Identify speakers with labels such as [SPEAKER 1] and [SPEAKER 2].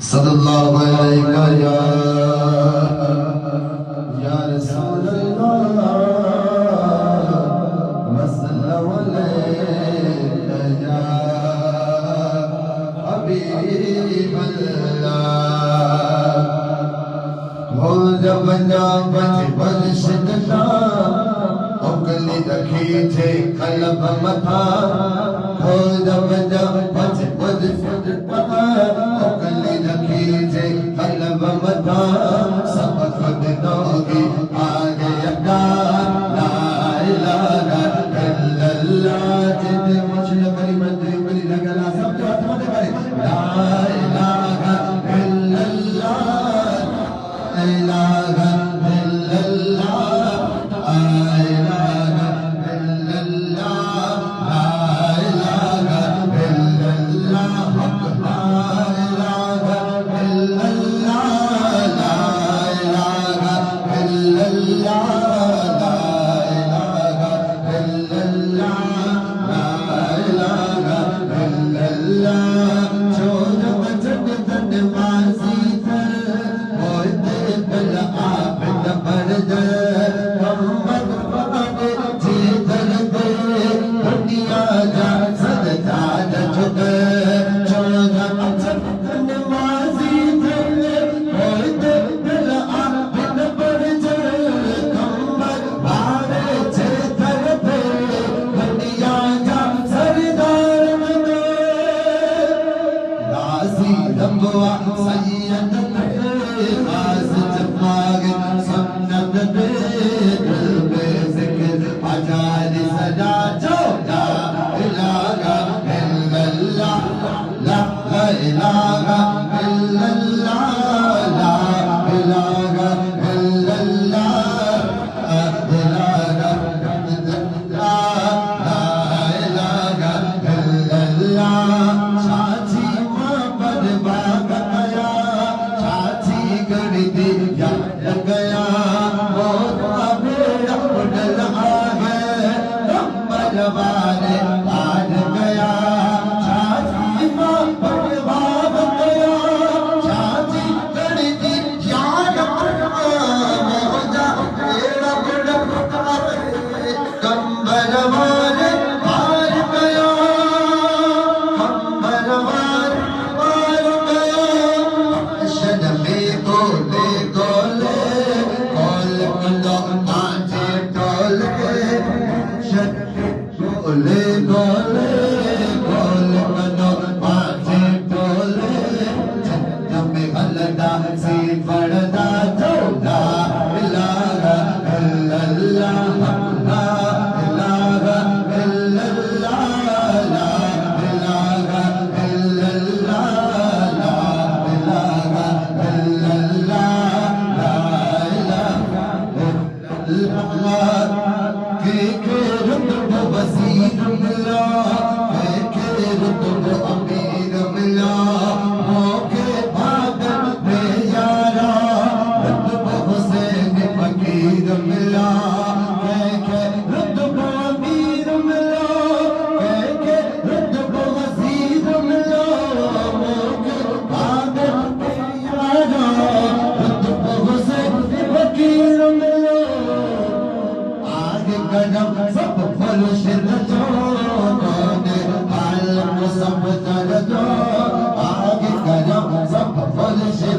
[SPEAKER 1] सल्लल्लाहु अलैहि या रसूल अल्लाह वसल्लम अलैका या हबीब अल्लाह। हो जब जा बच बच शिदता उगली रखी थे कलब मथा। हो जब जा बच बच शिदता उगली रखी थे कलब मथा। सब खुद दोगी आगे अड्डा ला इलाहा इल्लल्लाह। जितने मुश्किल बड़ी मंदिर बड़ी लगला सब जो हाथ में करे ला इलाहा इल्लल्लाह इलाहा आगे करम सब फल से